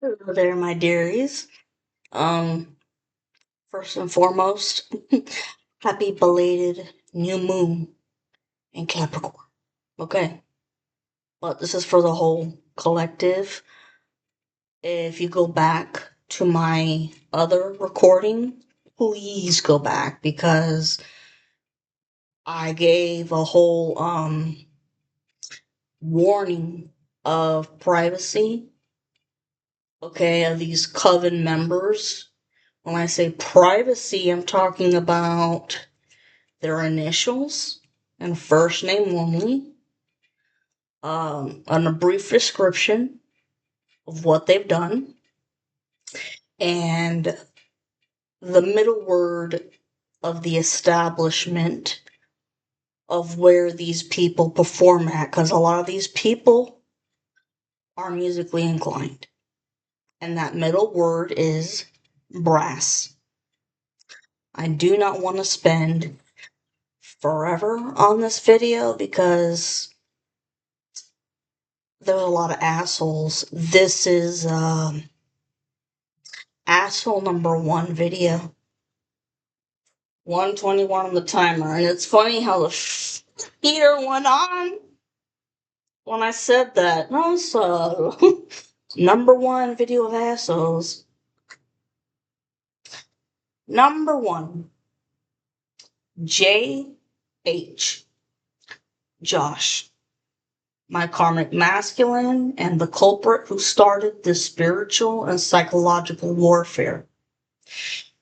Hello there, my dearies. Um, First and foremost, happy belated new moon in Capricorn. Okay, but this is for the whole collective. If you go back to my other recording, please go back because I gave a whole warning of privacy. Okay, of these coven members. When I say privacy, I'm talking about their initials and first name only, and a brief description of what they've done, and the middle word of the establishment of where these people perform at, because a lot of these people are musically inclined. And that middle word is brass. I do not want to spend forever on this video because there's a lot of assholes. This is asshole number one video. 121 on the timer, and it's funny how the heater went on when I said that. No, so number one video of assholes. Number one, J.H. Josh, my karmic masculine and the culprit who started this spiritual and psychological warfare.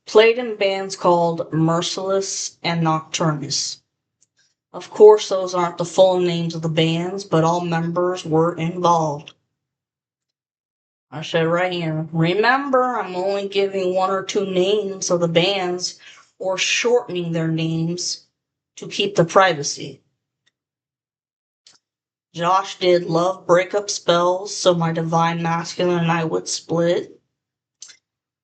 Played in bands called Merciless and Nocturnus. Of course, those aren't the full names of the bands, but all members were involved. I said right here, remember, I'm only giving one or two names of the bands or shortening their names to keep the privacy. Josh did love breakup spells, so my divine masculine and I would split.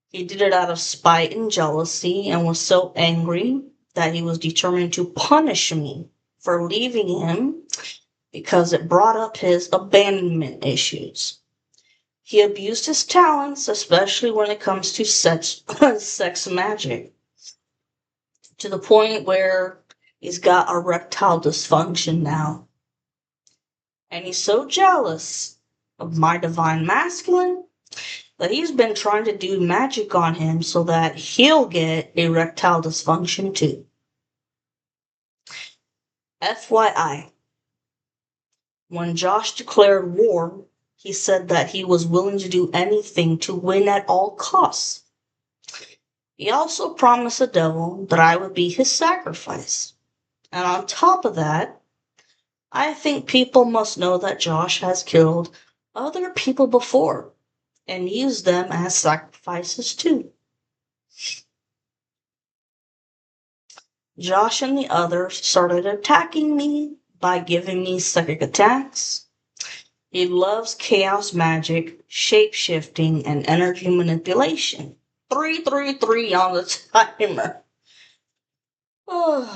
He did it out of spite and jealousy and was so angry that he was determined to punish me for leaving him because it brought up his abandonment issues. He abused his talents, especially when it comes to sex magic, to the point where he's got erectile dysfunction now. And he's so jealous of my divine masculine that he's been trying to do magic on him so that he'll get erectile dysfunction too. FYI, when Josh declared war, he said that he was willing to do anything to win at all costs. He also promised the devil that I would be his sacrifice. And on top of that, I think people must know that Josh has killed other people before and used them as sacrifices too. Josh and the others started attacking me by giving me psychic attacks. He loves chaos magic, shape-shifting, and energy manipulation. 333 on the timer. And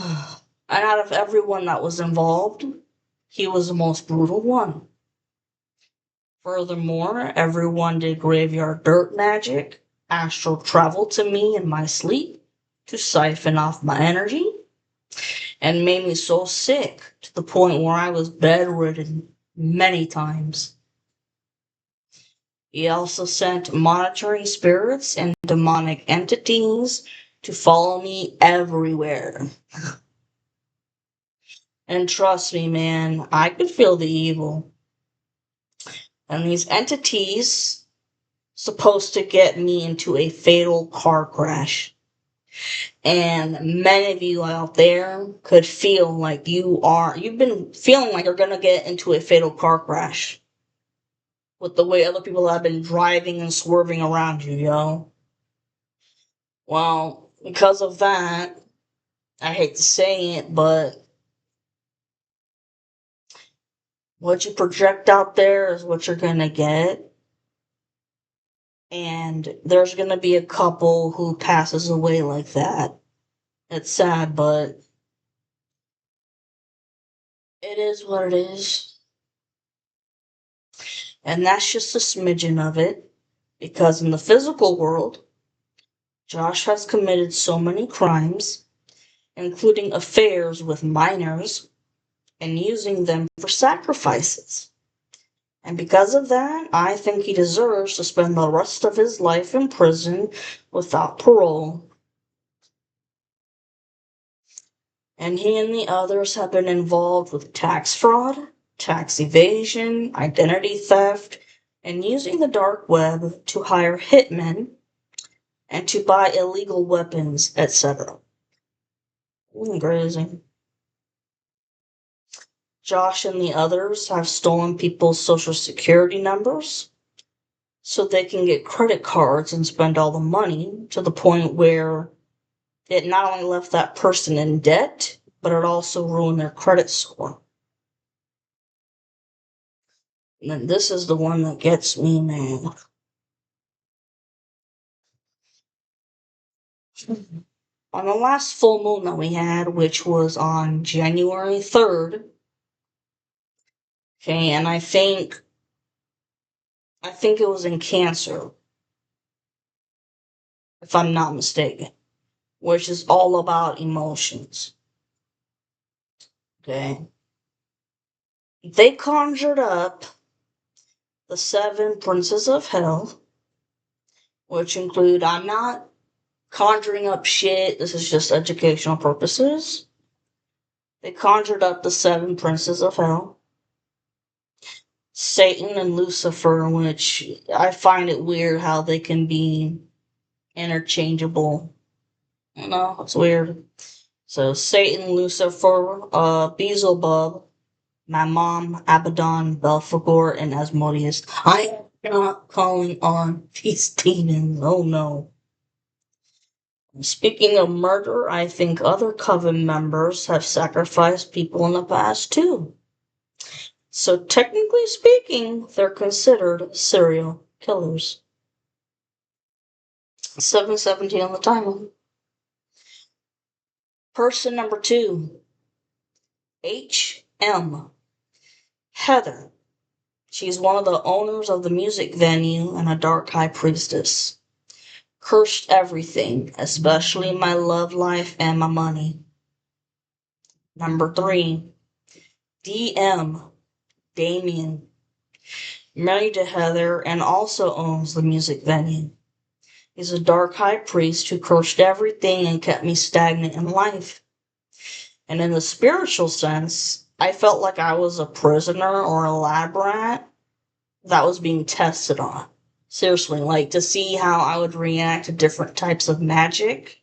out of everyone that was involved, he was the most brutal one. Furthermore, everyone did graveyard dirt magic, astral travel to me in my sleep to siphon off my energy, and made me so sick to the point where I was bedridden many times. He also sent monitoring spirits and demonic entities to follow me everywhere. And trust me, man, I could feel the evil. And these entities supposed to get me into a fatal car crash. And many of you out there could feel like you've been feeling like you're gonna get into a fatal car crash with the way other people have been driving and swerving around you, yo. Well, because of that, I hate to say it, but what you project out there is what you're gonna get. And there's gonna be a couple who passes away like that. It's sad, but it is what it is. And that's just a smidgen of it. Because in the physical world, Josh has committed so many crimes, including affairs with minors and using them for sacrifices. And because of that, I think he deserves to spend the rest of his life in prison without parole. And he and the others have been involved with tax fraud, tax evasion, identity theft, and using the dark web to hire hitmen and to buy illegal weapons, etc. Crazy. Josh and the others have stolen people's social security numbers so they can get credit cards and spend all the money to the point where it not only left that person in debt, but it also ruined their credit score. And then this is the one that gets me, man. On the last full moon that we had, which was on January 3rd, okay, and I think it was in Cancer, if I'm not mistaken, which is all about emotions. Okay. They conjured up the 7 princes of hell, which include, I'm not conjuring up shit, this is just educational purposes. They conjured up the 7 princes of hell, Satan and Lucifer, which I find it weird how they can be interchangeable. You know, it's weird. So Satan, Lucifer, Beelzebub, my mom, Abaddon, Belphegor, and Asmodeus. I am not calling on these demons. Oh no. Speaking of murder, I think other coven members have sacrificed people in the past too. So technically speaking, they're considered serial killers. 717 on the timer. Person number 2, H.M. Heather. She's one of the owners of the music venue and a dark high priestess. Cursed everything, especially my love life and my money. Number 3, D.M. Damien. Married to Heather and also owns the music venue. He's a dark high priest who cursed everything and kept me stagnant in life. And in the spiritual sense, I felt like I was a prisoner or a lab rat that was being tested on. Seriously, like to see how I would react to different types of magic.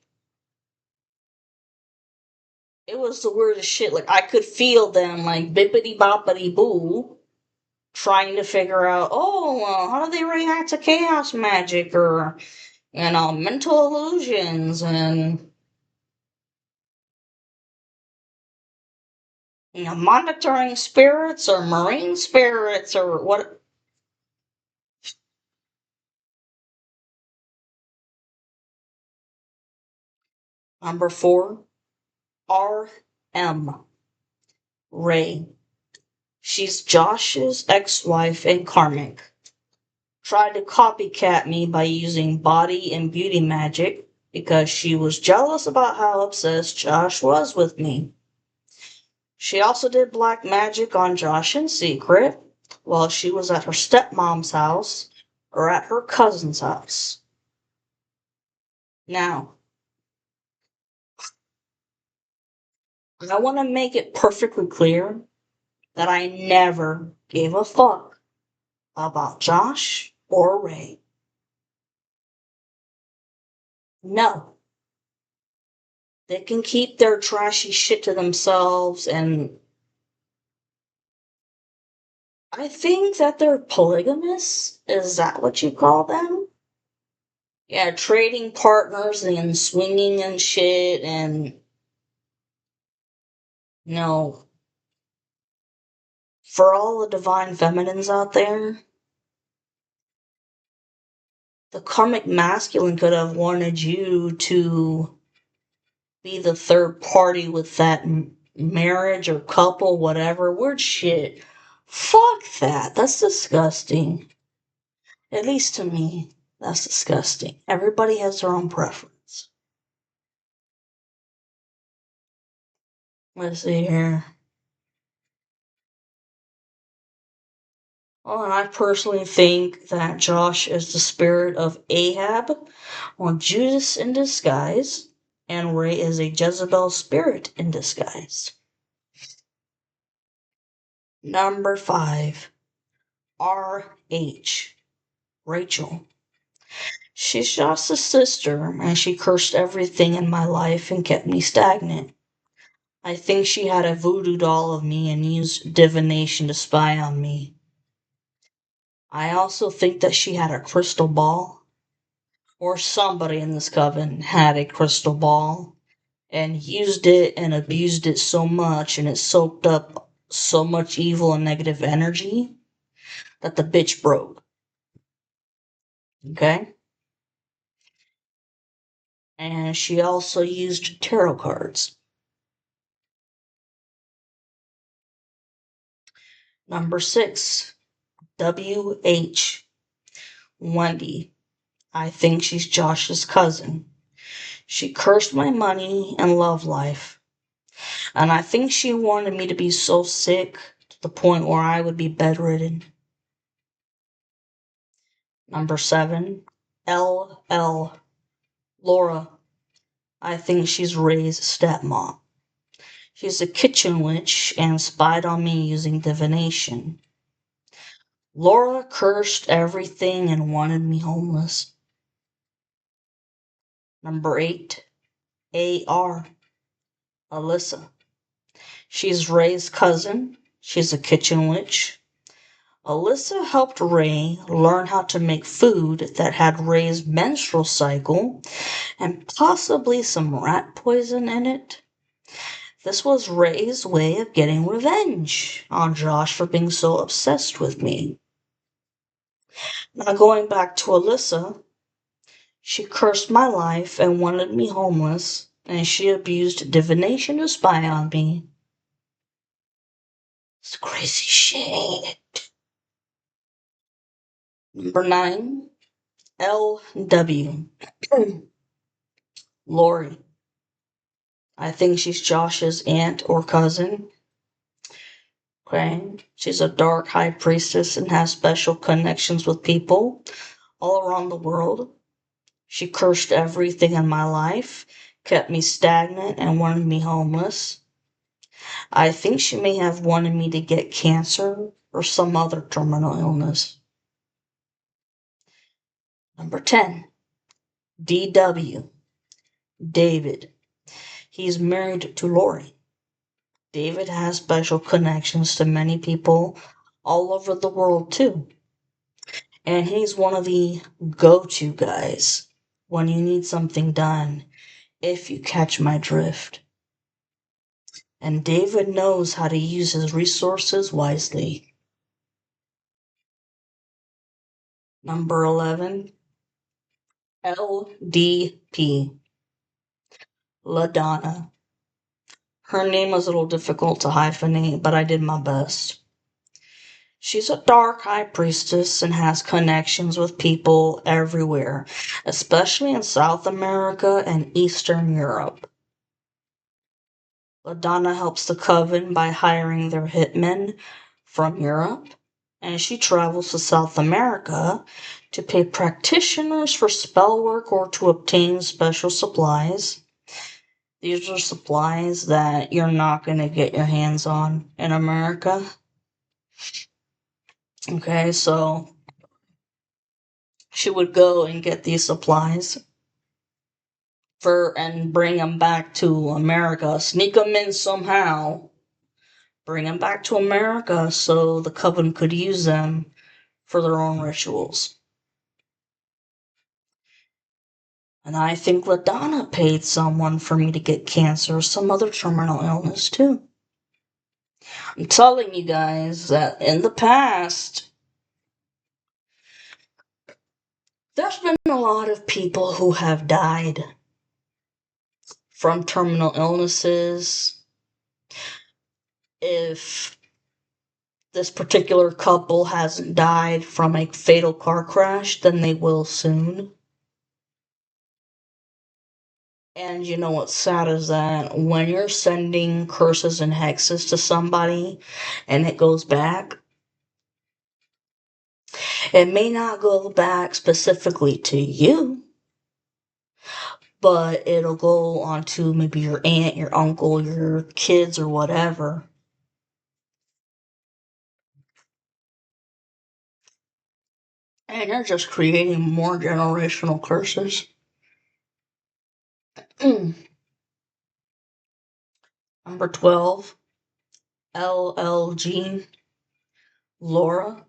It was the weirdest shit. Like I could feel them like bippity boppity boo trying to figure out, oh, well, how do they react to chaos magic or, mental illusions and, monitoring spirits or marine spirits or what. Number 4, R.M. Ray. She's Josh's ex-wife and karmic. Tried to copycat me by using body and beauty magic because she was jealous about how obsessed Josh was with me. She also did black magic on Josh in secret while she was at her stepmom's house or at her cousin's house. Now, I want to make it perfectly clear that I never gave a fuck about Josh or Ray. No. They can keep their trashy shit to themselves, and I think that they're polygamous. Is that what you call them? Yeah, trading partners and swinging and shit, and no. For all the divine feminines out there, the karmic masculine could have wanted you to be the third party with that marriage or couple, whatever. Weird shit. Fuck that. That's disgusting. At least to me. That's disgusting. Everybody has their own preference. Let's see here. Well, and I personally think that Josh is the spirit of Ahab or Judas in disguise, and Ray is a Jezebel spirit in disguise. Number 5, R.H. Rachel. She's Josh's sister, and she cursed everything in my life and kept me stagnant. I think she had a voodoo doll of me and used divination to spy on me. I also think that she had a crystal ball, or somebody in this coven had a crystal ball and used it and abused it so much, and it soaked up so much evil and negative energy that the bitch broke. Okay? And she also used tarot cards. Number 6, W.H. Wendy. I think she's Josh's cousin. She cursed my money and love life. And I think she wanted me to be so sick to the point where I would be bedridden. Number 7, L.L. Laura. I think she's Ray's stepmom. She's a kitchen witch and spied on me using divination. Laura cursed everything and wanted me homeless. Number 8, A.R. Alyssa. She's Ray's cousin. She's a kitchen witch. Alyssa helped Ray learn how to make food that had Ray's menstrual cycle and possibly some rat poison in it. This was Ray's way of getting revenge on Josh for being so obsessed with me. Now, going back to Alyssa, she cursed my life and wanted me homeless, and she abused divination to spy on me. It's crazy shit. Number 9, L.W. Lori. I think she's Josh's aunt or cousin. Okay. She's a dark high priestess and has special connections with people all around the world. She cursed everything in my life, kept me stagnant, and wanted me homeless. I think she may have wanted me to get cancer or some other terminal illness. Number 10, D.W. David. He's married to Lori. David has special connections to many people all over the world, too. And he's one of the go-to guys when you need something done, if you catch my drift. And David knows how to use his resources wisely. Number 11, LDP. LaDonna. Her name was a little difficult to hyphenate, but I did my best. She's a dark high priestess and has connections with people everywhere, especially in South America and Eastern Europe. LaDonna helps the coven by hiring their hitmen from Europe, and she travels to South America to pay practitioners for spell work or to obtain special supplies. These are supplies that you're not going to get your hands on in America. Okay, so she would go and get these supplies and bring them back to America, sneak them in somehow, bring them back to America so the coven could use them for their own rituals. And I think LaDonna paid someone for me to get cancer or some other terminal illness too. I'm telling you guys that in the past, there's been a lot of people who have died from terminal illnesses. If this particular couple hasn't died from a fatal car crash, then they will soon. And you know what's sad is that when you're sending curses and hexes to somebody and it goes back, it may not go back specifically to you, but it'll go on to maybe your aunt, your uncle, your kids, or whatever. And you're just creating more generational curses. Number 12, LLG, Laura.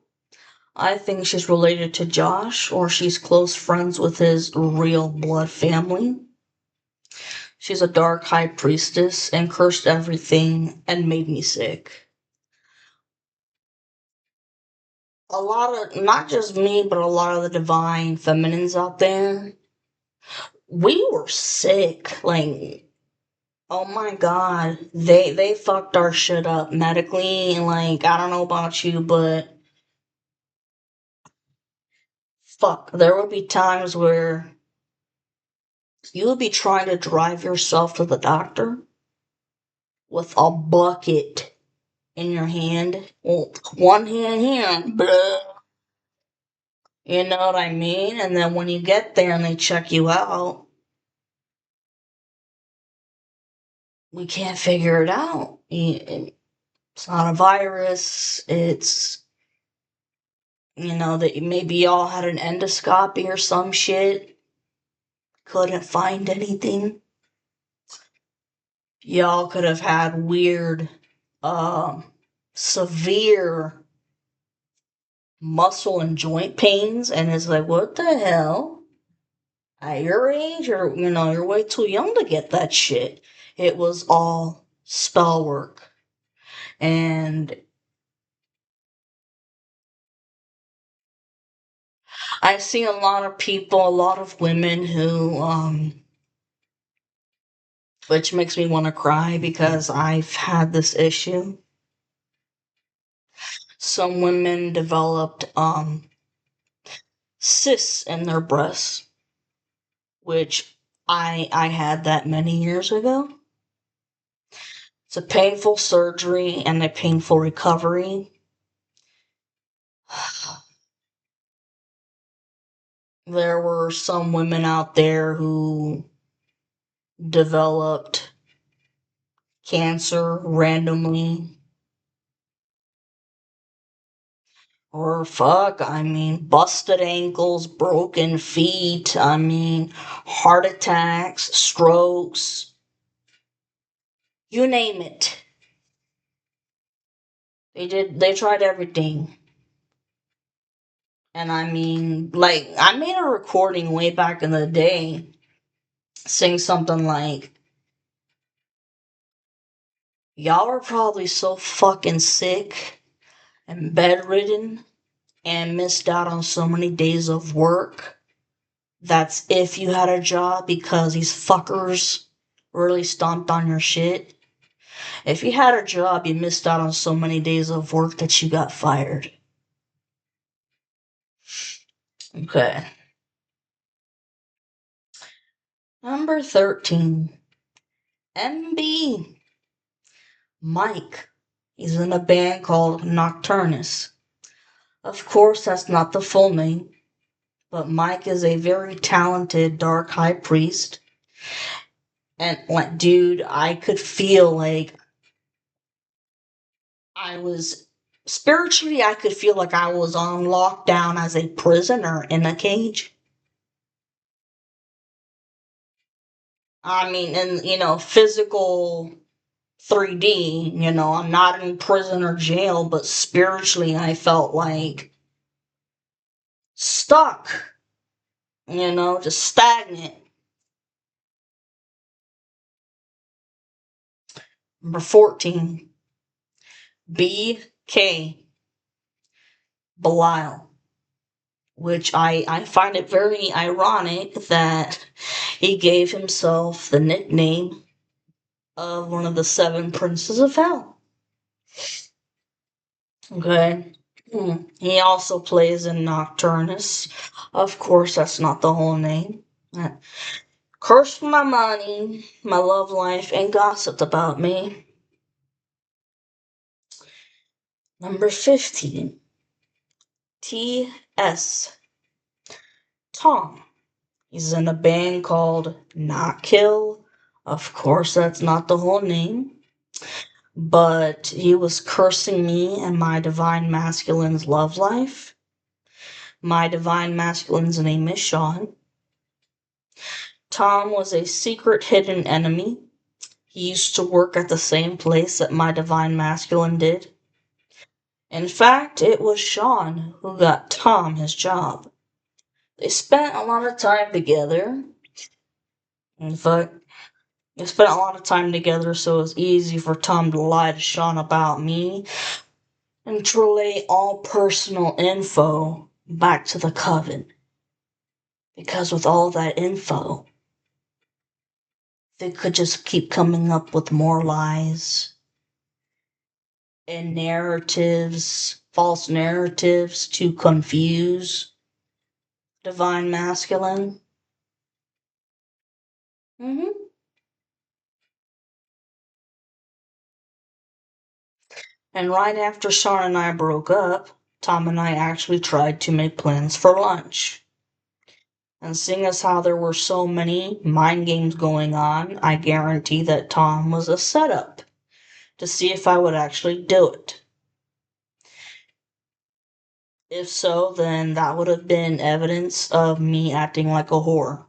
I think she's related to Josh, or she's close friends with his real blood family. She's a dark high priestess and cursed everything and made me sick. A lot of, not just me, but a lot of the divine feminines out there, we were sick. Like, oh my god, they fucked our shit up medically. Like, I don't know about you, but fuck, there would be times where you would be trying to drive yourself to the doctor with a bucket in your hand. Well, one hand here, blah. You know what I mean? And then when you get there and they check you out, we can't figure it out. It's not a virus. It's, that maybe y'all had an endoscopy or some shit. Couldn't find anything. Y'all could have had weird, severe muscle and joint pains, and it's like, what the hell? At your age, or you're way too young to get that shit. It was all spell work. And I've seen a lot of people, a lot of women who, which makes me want to cry because I've had this issue. Some women developed cysts in their breasts, which I had that many years ago. It's a painful surgery and a painful recovery. There were some women out there who developed cancer randomly. Or fuck, busted ankles, broken feet, heart attacks, strokes, you name it. They tried everything. And like, I made a recording way back in the day saying something like, y'all are probably so fucking sick and bedridden and missed out on so many days of work. That's if you had a job, because these fuckers really stomped on your shit. If you had a job, you missed out on so many days of work that you got fired. Okay. Number 13. MB. Mike. He's in a band called Nocturnus. Of course, that's not the full name, but Mike is a very talented dark high priest. And, like, dude, I could feel like I was spiritually, I could feel like I was on lockdown as a prisoner in a cage. Physical 3D, I'm not in prison or jail, but spiritually I felt like stuck, just stagnant. Number 14, BK, Belial, which I find it very ironic that he gave himself the nickname of one of the 7 princes of hell. Okay. He also plays in Nocturnus. Of course, that's not the whole name. Uh, Cursed my money, my love life, and gossiped about me. Number 15. T.S. Tom. He's in a band called Not Kill. Of course, that's not the whole name. But he was cursing me and my divine masculine's love life. My divine masculine's name is Sean. Tom was a secret hidden enemy. He used to work at the same place that my divine masculine did. In fact, it was Sean who got Tom his job. They spent a lot of time together. In fact, they spent a lot of time together, so it was easy for Tom to lie to Sean about me and to relay all personal info back to the coven. Because with all that info, they could just keep coming up with more lies and narratives, false narratives to confuse divine masculine. hmm And right after Sean and I broke up, Tom and I actually tried to make plans for lunch. And seeing as how there were so many mind games going on, I guarantee that Tom was a setup to see if I would actually do it. If so, then that would have been evidence of me acting like a whore.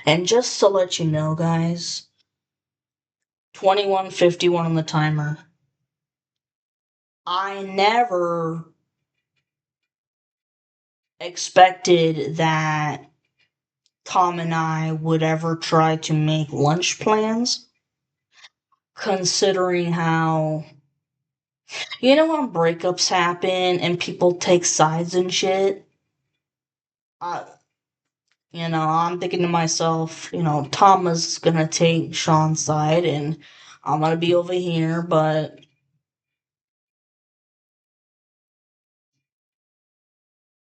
And just to let you know, guys, 21:51 on the timer. I never expected that Tom and I would ever try to make lunch plans, considering how, when breakups happen and people take sides and shit, uh, I'm thinking to myself, Tom is gonna take Sean's side and I'm gonna be over here, but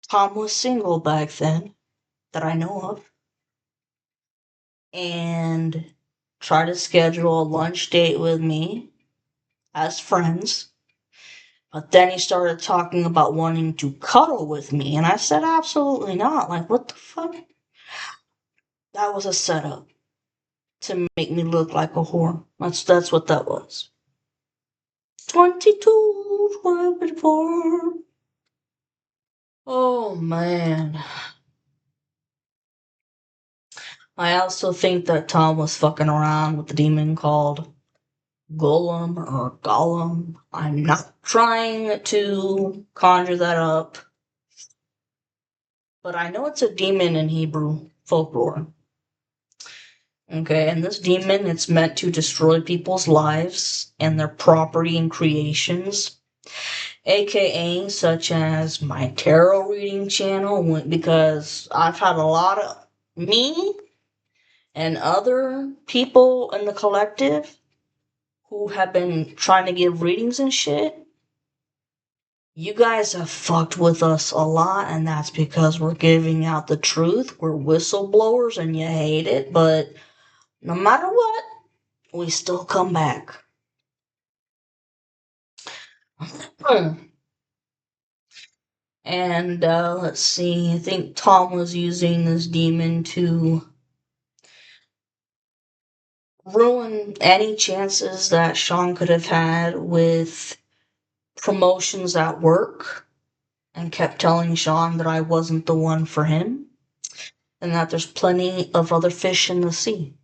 Tom was single back then, that I know of, and tried to schedule a lunch date with me as friends. But then he started talking about wanting to cuddle with me, and I said, absolutely not. Like, what the fuck? That was a setup to make me look like a whore. That's what that was. 22, 24. Oh man. I also think that Tom was fucking around with the demon called Golem or Gollum. I'm not trying to conjure that up, but I know it's a demon in Hebrew folklore. Okay, and this demon, it's meant to destroy people's lives and their property and creations, aka such as my tarot reading channel, because I've had a lot of me and other people in the collective who have been trying to give readings and shit. You guys have fucked with us a lot, and that's because we're giving out the truth. We're whistleblowers, and you hate it, but no matter what, we still come back. And let's see, I think Tom was using this demon to ruin any chances that Sean could have had with promotions at work, and kept telling Sean that I wasn't the one for him and that there's plenty of other fish in the sea.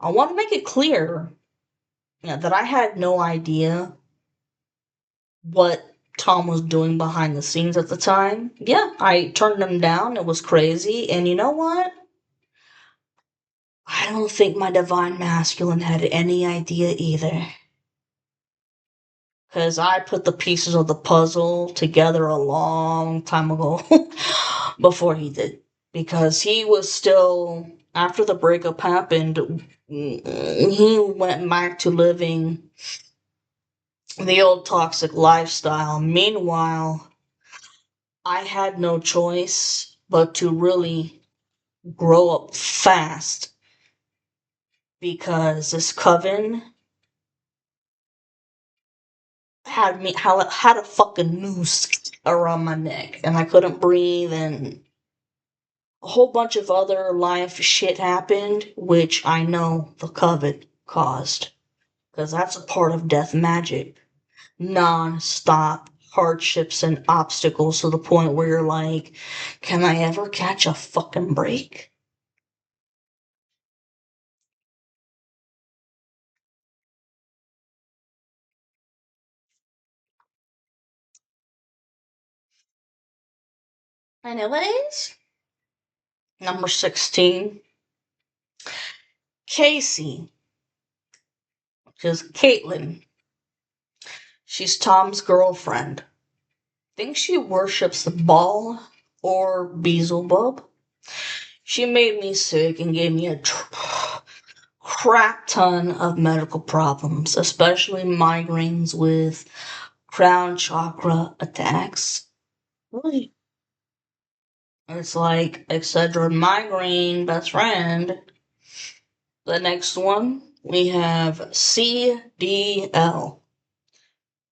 I want to make it clear, that I had no idea what Tom was doing behind the scenes at the time. Yeah, I turned him down. It was crazy. And you know what? I don't think my divine masculine had any idea either. Because I put the pieces of the puzzle together a long time ago before he did. Because he was still, after the breakup happened, he went back to living the old toxic lifestyle. Meanwhile, I had no choice but to really grow up fast because this coven had a fucking noose around my neck and I couldn't breathe and a whole bunch of other life shit happened which I know the coven caused because that's a part of death magic. Non-stop hardships and obstacles to the point where you're like, can I ever catch a fucking break? Anyways, number 16, Casey, which is Caitlin. She's Tom's girlfriend. Think she worships the ball or Beelzebub. She made me sick and gave me a crap ton of medical problems, especially migraines with crown chakra attacks. Really? It's like Excedrin migraine, best friend. The next one, we have CDL.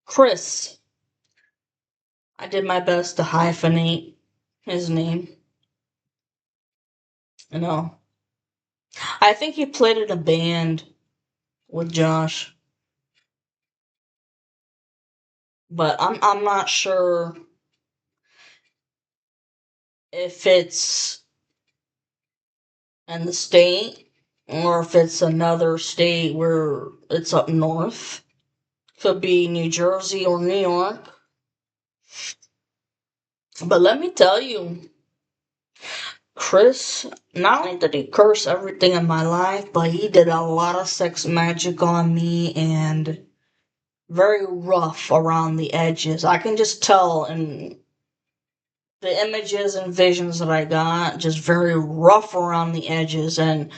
Chris. I did my best to hyphenate his name. You know, I think he played in a band with Josh, but I'm not sure if it's in the state or if it's another state where it's up north. Could be New Jersey or New York. But let me tell you, Chris, not only did he curse everything in my life, but he did a lot of sex magic on me and very rough around the edges. I can just tell in the images and visions that I got, just very rough around the edges. And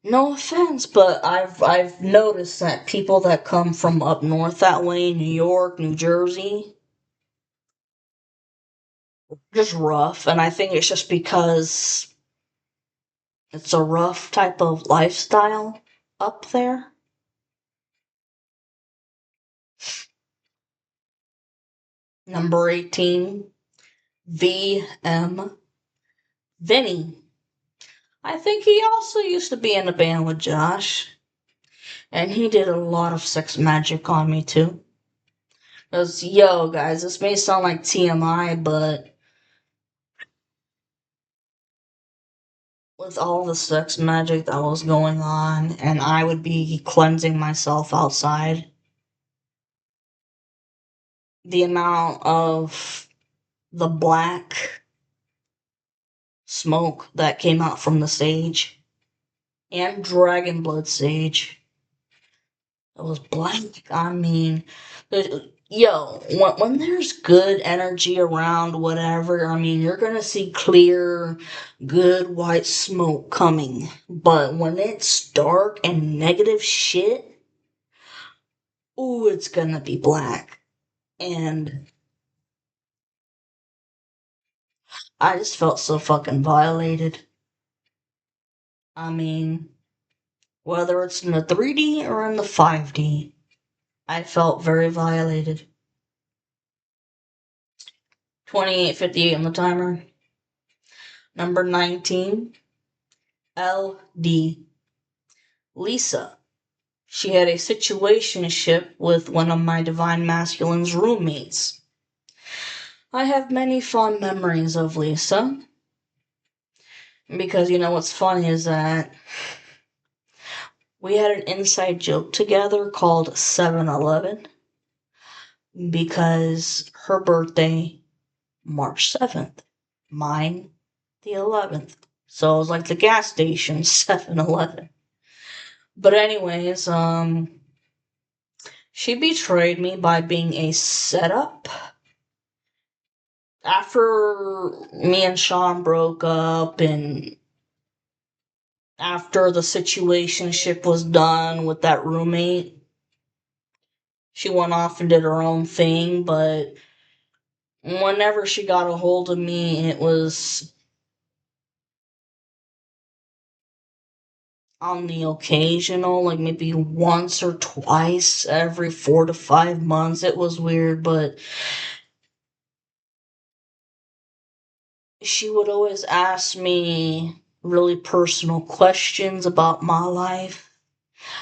no offense, but I've noticed that people that come from up north that way, New York, New Jersey, just rough. And I think it's just because it's a rough type of lifestyle up there. Number 18, VM. Vinny. I think he also used to be in a band with Josh. And he did a lot of sex magic on me too. Because, yo, guys, this may sound like TMI, but with all the sex magic that was going on, and I would be cleansing myself outside, the amount of the black smoke that came out from the stage, and dragon blood sage, it was black. I mean, yo, when there's good energy around, whatever, I mean, you're gonna see clear, good white smoke coming. But when it's dark and negative shit, ooh, it's gonna be black. And I just felt so fucking violated. I mean, whether it's in the 3D or in the 5D, I felt very violated. 28:58 on the timer. Number 19, LD. Lisa. She had a situationship with one of my Divine Masculine's roommates. I have many fond memories of Lisa. Because you know what's funny is that we had an inside joke together called 7-Eleven because her birthday, March 7th, mine, the 11th. So it was like the gas station, 7-Eleven. But anyways, she betrayed me by being a setup. After me and Sean broke up and after the situationship was done with that roommate, she went off and did her own thing, but whenever she got a hold of me, it was on the occasional, like maybe once or twice every 4 to 5 months. It was weird, but she would always ask me really personal questions about my life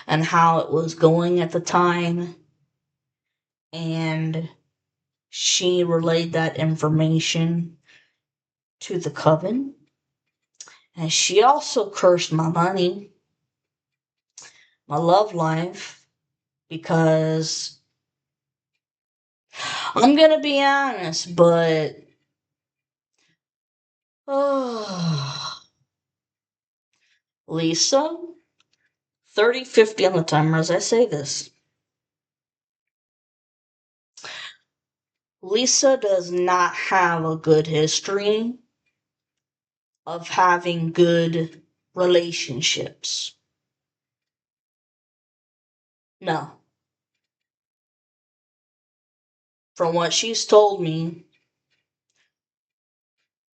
and how it was going at the time. And she relayed that information to the coven. And she also cursed my money, my love life, because I'm gonna be honest, but Lisa, 30-50 on the timer as I say this. Lisa does not have a good history of having good relationships. No. From what she's told me,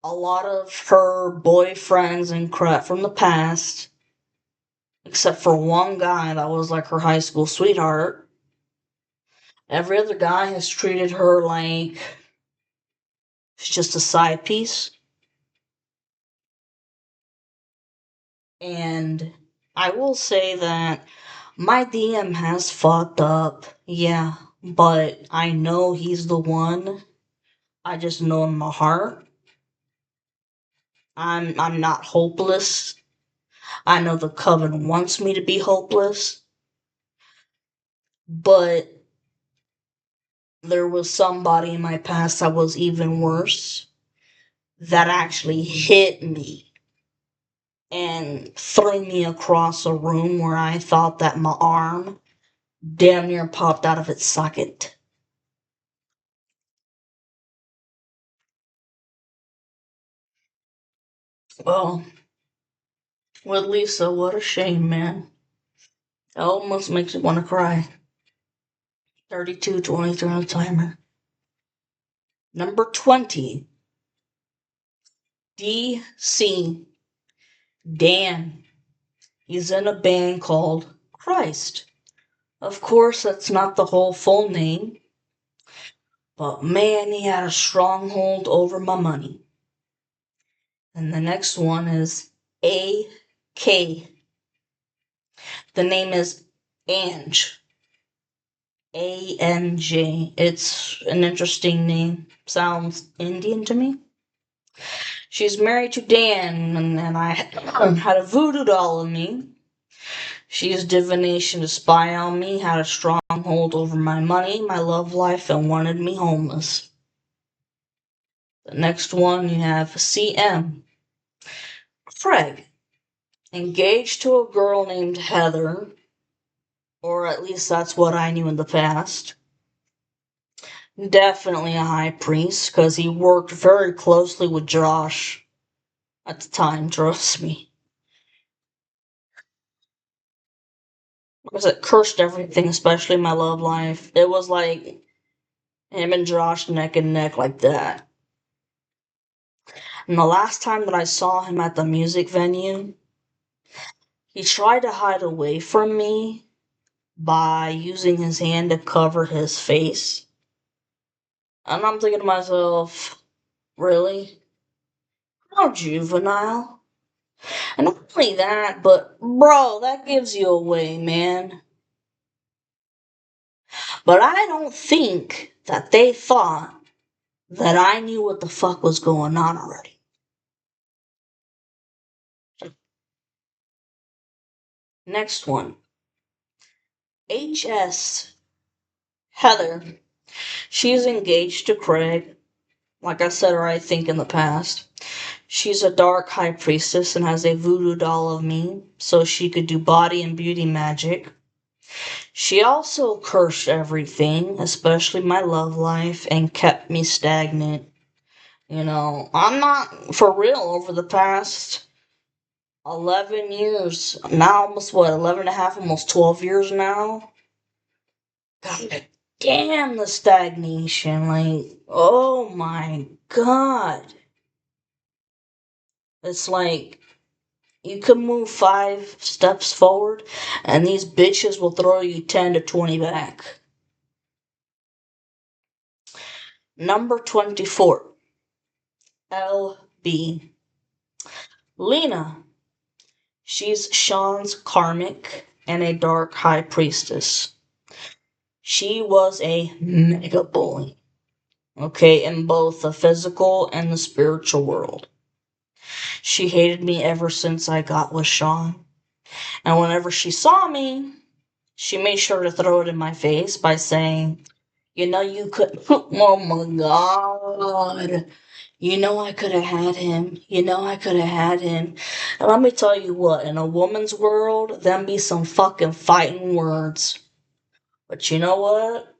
a lot of her boyfriends and crap from the past, except for one guy that was like her high school sweetheart, every other guy has treated her like she's just a side piece. And I will say that my DM has fucked up, yeah, but I know he's the one. I just know in my heart. I'm not hopeless. I know the coven wants me to be hopeless, but there was somebody in my past that was even worse that actually hit me and threw me across a room where I thought that my arm damn near popped out of its socket. Well, with Lisa, what a shame, man. It almost makes me want to cry. 32-23 on the timer. Number 20. DC Dan. He's in a band called Christ. Of course, that's not the whole full name, but man, he had a stronghold over my money. And the next one is AK. The name is Ange. ANJ. It's an interesting name. Sounds Indian to me. She's married to Dan, and I had a voodoo doll of me. She used divination to spy on me, had a stronghold over my money, my love life, and wanted me homeless. The next one you have CM. Craig. Engaged to a girl named Heather, or at least that's what I knew in the past. Definitely a high priest, because he worked very closely with Josh at the time, trust me. Because it cursed everything, especially my love life. It was like him and Josh neck and neck like that. And the last time that I saw him at the music venue, he tried to hide away from me by using his hand to cover his face. And I'm thinking to myself, really? How juvenile? And not only that, but bro, that gives you away, man. But I don't think that they thought that I knew what the fuck was going on already. Next one. HS. Heather. She's engaged to Craig. Like I said, or I think in the past. She's a dark high priestess and has a voodoo doll of me so she could do body and beauty magic. She also cursed everything, especially my love life, and kept me stagnant. You know, I'm not for real over the past 11 years. Now, almost what, 11 and a half, almost 12 years now? God, damn the stagnation. Like, oh my god. It's like you can move 5 steps forward, and these bitches will throw you 10 to 20 back. Number 24. LB. Lena. She's Sean's karmic and a dark high priestess. She was a mega bully, okay, in both the physical and the spiritual world. She hated me ever since I got with Sean. And whenever she saw me, she made sure to throw it in my face by saying, you know, you could, oh my god. You know, I could have had him. You know, I could have had him. And let me tell you what, in a woman's world, them be some fucking fighting words. But you know what?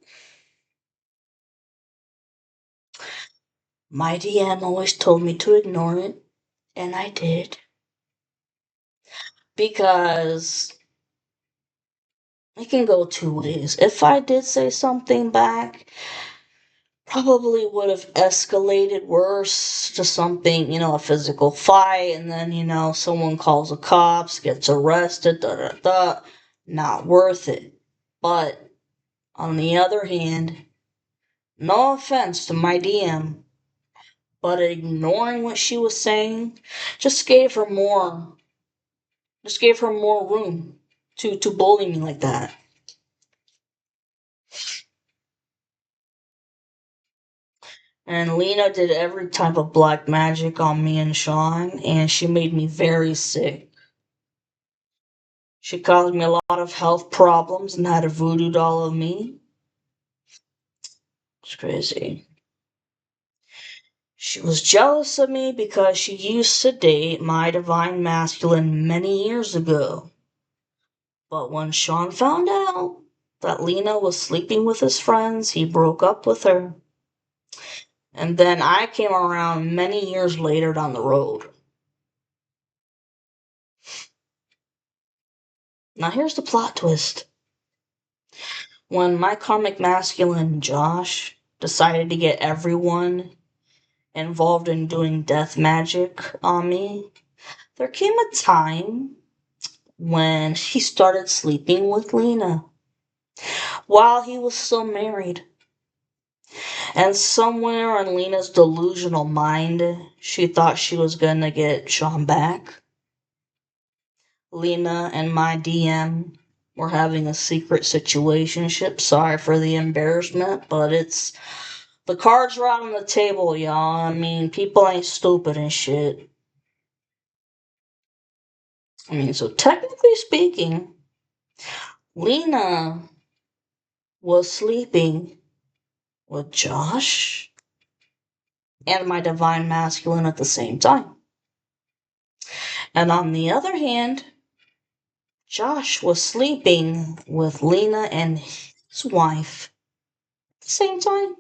My DM always told me to ignore it, and I did. Because it can go two ways. If I did say something back, probably would have escalated worse to something, a physical fight, and then, someone calls the cops, gets arrested, da da da. Not worth it. But on the other hand, no offense to my DM, but ignoring what she was saying just gave her more room to bully me like that. And Lena did every type of black magic on me and Sean, and she made me very sick. She caused me a lot of health problems and had a voodoo doll of me. It's crazy. She was jealous of me because she used to date my divine masculine many years ago. But when Sean found out that Lena was sleeping with his friends, he broke up with her. And then I came around many years later down the road. Now here's the plot twist. When my karmic masculine, Josh, decided to get everyone involved in doing death magic on me, there came a time when he started sleeping with Lena while he was still married. And somewhere in Lena's delusional mind, she thought she was gonna get Sean back. Lena and my DM were having a secret situationship. Sorry for the embarrassment, but it's the cards are out on the table, y'all. I mean, people ain't stupid and shit. I mean, so technically speaking, Lena was sleeping with Josh and my divine masculine at the same time. And on the other hand, Josh was sleeping with Lena and his wife at the same time.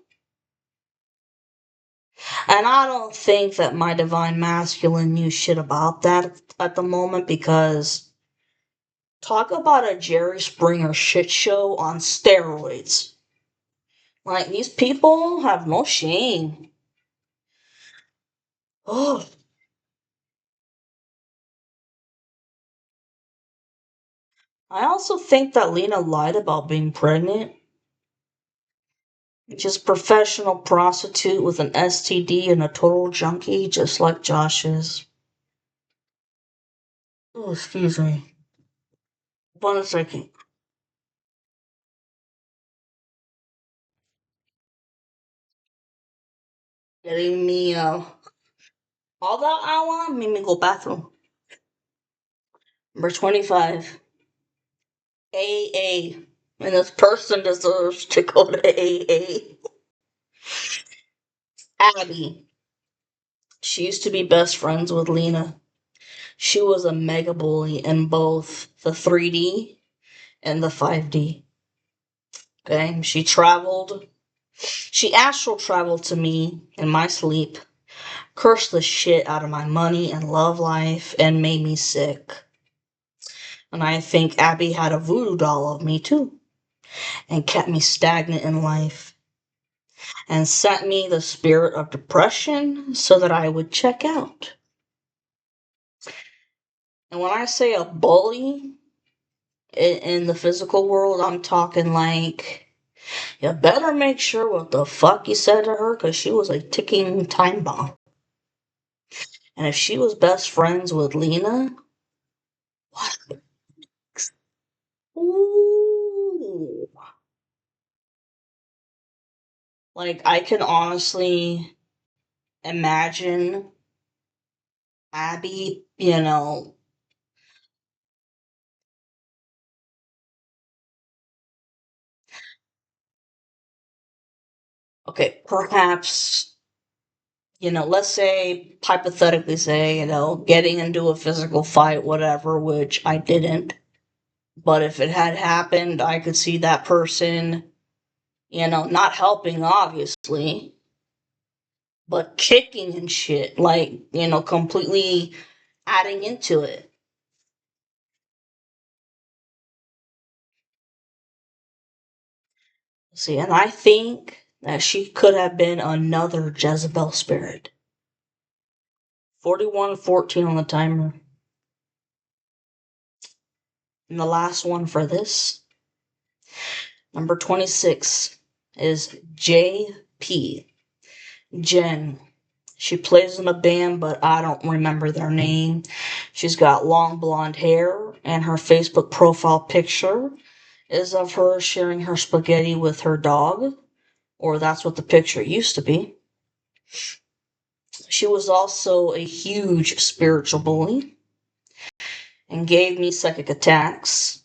And I don't think that my divine masculine knew shit about that at the moment, because talk about a Jerry Springer shit show on steroids. Like, these people have no shame. Oh, I also think that Lena lied about being pregnant. Just professional prostitute with an STD and a total junkie, just like Josh is. Oh, excuse me. 1 second. Getting me all that I want made me go bathroom. Number 25. AA. And this person deserves to go to AA. Abby. She used to be best friends with Lena. She was a mega bully in both the 3D and the 5D. Okay? She astral traveled to me in my sleep, cursed the shit out of my money and love life, and made me sick. And I think Abby had a voodoo doll of me too. and kept me stagnant in life and sent me the spirit of depression so that I would check out. And when I say a bully in the physical world, I'm talking like, you better make sure what the fuck you said to her because she was a ticking time bomb. And if she was best friends with Lena, what? Ooh. Like, I can honestly imagine Abby, okay, perhaps, let's say, hypothetically say, getting into a physical fight, whatever, which I didn't. But if it had happened, I could see that person, not helping, obviously, but kicking and shit, like, completely adding into it. See, and I think that she could have been another Jezebel spirit. 41:14 on the timer. And the last one for this, number 26, is JP. Jen. She plays in a band, but I don't remember their name. She's got long blonde hair, and her Facebook profile picture is of her sharing her spaghetti with her dog, or that's what the picture used to be. She was also a huge spiritual bully and gave me psychic attacks,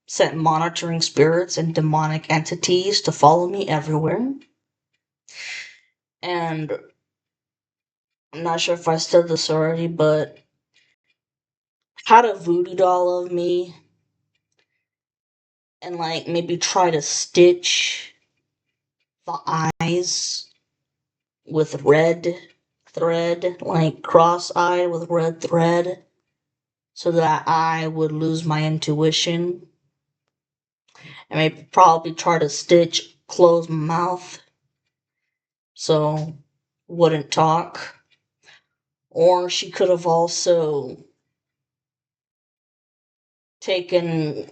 sent monitoring spirits and demonic entities to follow me everywhere. And I'm not sure if I said this already, but had a voodoo doll of me and like maybe try to stitch the eyes with red thread, like cross-eyed with red thread, so that I would lose my intuition. And maybe probably try to stitch closed mouth so wouldn't talk. Or she could have also taken,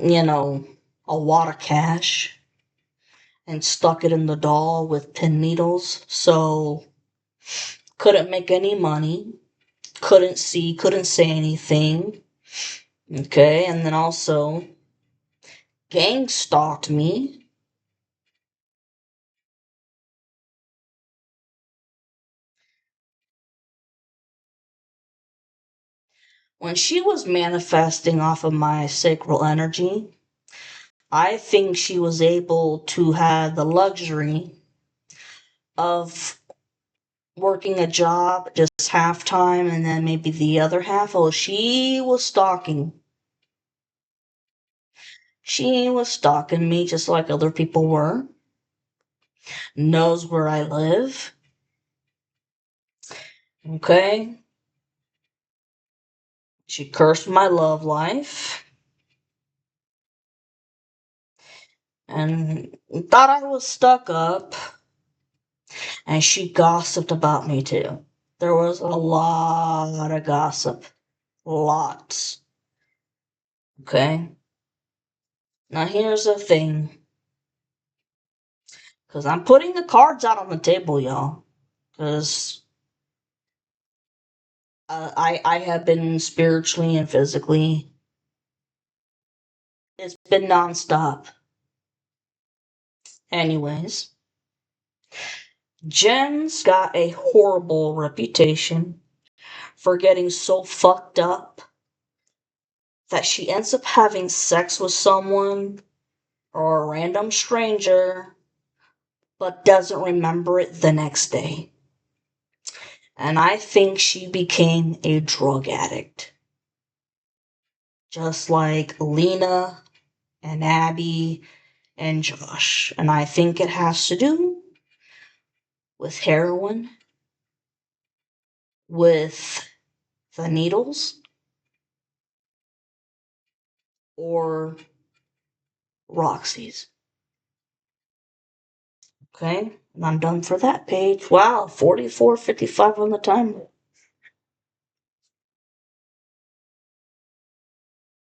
a wad of cash and stuck it in the doll with pin needles, so couldn't make any money, couldn't see, couldn't say anything. Okay, and then also gang stalked me. When she was manifesting off of my sacral energy, I think she was able to have the luxury of working a job just half time and then maybe the other half. Oh, she was stalking. She was stalking me just like other people were. Knows where I live. Okay. She cursed my love life. And thought I was stuck up. And she gossiped about me too. There was a lot of gossip. Lots. Okay? Now here's the thing. Because I'm putting the cards out on the table, y'all. Because I have been spiritually and physically. It's been nonstop. Anyways, Jen's got a horrible reputation for getting so fucked up that she ends up having sex with someone or a random stranger but doesn't remember it the next day. And I think she became a drug addict. Just like Lena and Abby and Josh. And I think it has to do with heroin, with the needles, or Roxy's. Okay, and I'm done for that page. Wow, 44:55 on the timer.